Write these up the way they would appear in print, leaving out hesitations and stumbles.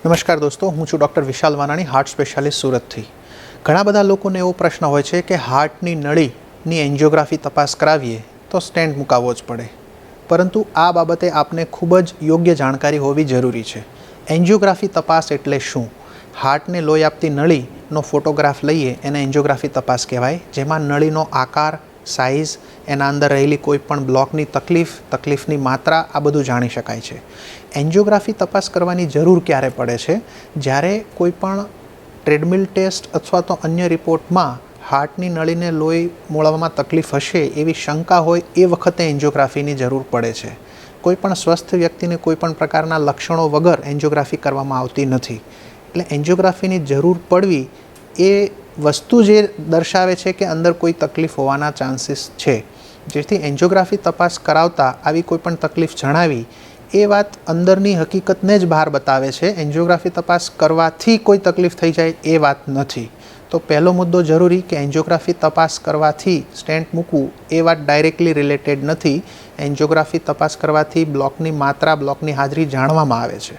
નમસ્કાર દોસ્તો, હું છું ડૉક્ટર વિશાલ વાનાણી, હાર્ટ સ્પેશિયાલિસ્ટ સુરતથી। ઘણા બધા લોકોને એવો પ્રશ્ન હોય છે કે હાર્ટની નળીની એન્જિયોગ્રાફી તપાસ કરાવીએ તો સ્ટેન્ટ મુકાવવો જ પડે, પરંતુ આ બાબતે આપને ખૂબ જ યોગ્ય જાણકારી હોવી જરૂરી છે। એન્જિયોગ્રાફી તપાસ એટલે શું? હાર્ટને લોહી આપતી નળીનો ફોટોગ્રાફ લઈએ એને એન્જિયોગ્રાફી તપાસ કહેવાય, જેમાં નળીનો આકાર, સાઇઝ, એના અંદર રહેલી કોઈ પણ બ્લોકની તકલીફની માત્રા આ બધું જાણી શકાય છે। એન્જિયોગ્રાફી તપાસ કરવાની જરૂર ક્યારે પડે છે? જ્યારે કોઈ પણ ટ્રેડમિલ ટેસ્ટ અથવા તો અન્ય રિપોર્ટમાં હાર્ટની નળીને લોહી મોળવામાં તકલીફ હશે એવી શંકા હોય એ વખતે એન્જિયોગ્રાફીની જરૂર પડે છે। કોઈ પણ સ્વસ્થ વ્યક્તિને કોઈ પણ પ્રકારના લક્ષણો વગર એન્જિયોગ્રાફી કરવામાં આવતી નથી, એટલે એન્જિયોગ્રાફીની જરૂર પડવી એ વસ્તુ જે દર્શાવે છે કે અંદર કોઈ તકલીફ હોવાના ચાન્સીસ છે, જેથી એન્જિયોગ્રાફી તપાસ કરાવતા આવી કોઈ પણ તકલીફ જણાવી એ વાત અંદરની હકીકતને જ બહાર બતાવે છે। એન્જિયોગ્રાફી તપાસ કરવાથી કોઈ તકલીફ થઈ જાય એ વાત નથી। તો પહેલો મુદ્દો જરૂરી કે એન્જિયોગ્રાફી તપાસ કરવાથી સ્ટેન્ટ મૂકવું એ વાત ડાયરેક્ટલી રિલેટેડ નથી। એન્જિયોગ્રાફી તપાસ કરવાથી બ્લોકની માત્રા, બ્લોકની હાજરી જાણવામાં આવે છે।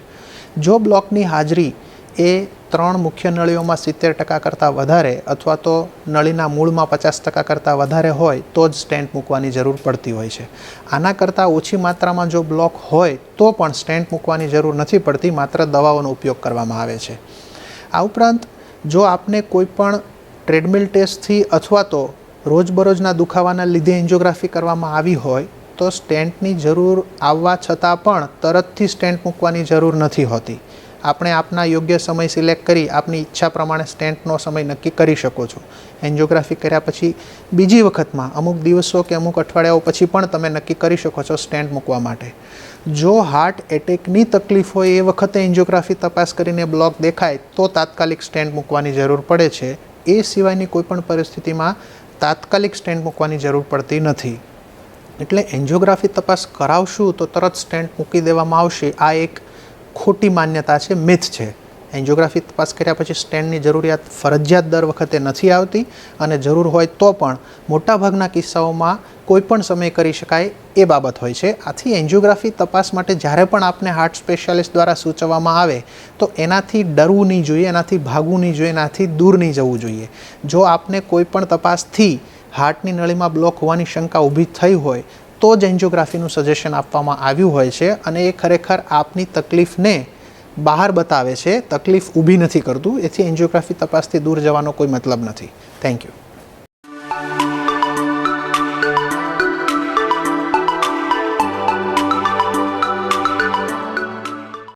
જો બ્લોકની હાજરી એ 3 મુખ્ય નળીઓમાં 70% કરતાં વધારે અથવા તો નળીના મૂળમાં 50% કરતાં વધારે હોય તો જ સ્ટેન્ટ મૂકવાની જરૂર પડતી હોય છે। આના કરતાં ઓછી માત્રામાં જો બ્લોક હોય તો પણ સ્ટેન્ટ મૂકવાની જરૂર નથી પડતી, માત્ર દવાઓનો ઉપયોગ કરવામાં આવે છે। આ ઉપરાંત જો આપને કોઈ પણ ટ્રેડમિલ ટેસ્ટથી અથવા તો રોજબરોજના દુખાવાના લીધે એન્જિયોગ્રાફી કરવામાં આવી હોય તો સ્ટેન્ટની જરૂર આવવા છતાં પણ તરતથી સ્ટેન્ટ મૂકવાની જરૂર નથી હોતી। આપણે આપના યોગ્ય સમય સિલેક્ટ કરી આપની ઈચ્છા પ્રમાણે સ્ટેન્ટનો સમય નક્કી કરી શકો છો। એન્જિયોગ્રાફી કર્યા પછી બીજી વખતમાં અમુક દિવસો કે અમુક અઠવાડિયાઓ પછી પણ તમે નક્કી કરી શકો છો સ્ટેન્ટ મૂકવા માટે। જો હાર્ટ એટેકની તકલીફ હોય એ વખતે એન્જિયોગ્રાફી તપાસ કરીને બ્લોક દેખાય તો તાત્કાલિક સ્ટેન્ટ મૂકવાની જરૂર પડે છે। એ સિવાયની કોઈપણ પરિસ્થિતિમાં તાત્કાલિક સ્ટેન્ટ મૂકવાની જરૂર પડતી નથી। એટલે એન્જિયોગ્રાફી તપાસ કરાવશું તો તરત સ્ટેન્ટ મૂકી દેવામાં આવશે, આ એક ખોટી માન્યતા છે, મિથ છે। એન્જિયોગ્રાફી તપાસ કર્યા પછી સ્ટેન્ટની જરૂરિયાત ફરજિયાત દર વખતે નથી આવતી, અને જરૂર હોય તો પણ મોટાભાગના કિસ્સાઓમાં કોઈ પણ સમય કરી શકાય એ બાબત હોય છે। આથી એન્જિયોગ્રાફી તપાસ માટે જ્યારે પણ આપને હાર્ટ સ્પેશિયાલિસ્ટ દ્વારા સૂચવવામાં આવે તો એનાથી ડરવું નહીં જોઈએ, એનાથી ભાગવું નહીં જોઈએ, એનાથી દૂર નહીં જવું જોઈએ। જો આપને કોઈ પણ તપાસથી હાર્ટની નળીમાં બ્લોક હોવાની શંકા ઊભી થઈ હોય તો જ એન્જિયોગ્રાફીનું સજેશન આપવામાં આવ્યું હોય છે, અને એ ખરેખર આપની તકલીફને બહાર બતાવે છે, તકલીફ ઊભી નથી કરતું। એથી એન્જિયોગ્રાફી તપાસથી દૂર જવાનો કોઈ મતલબ નથી। Thank you.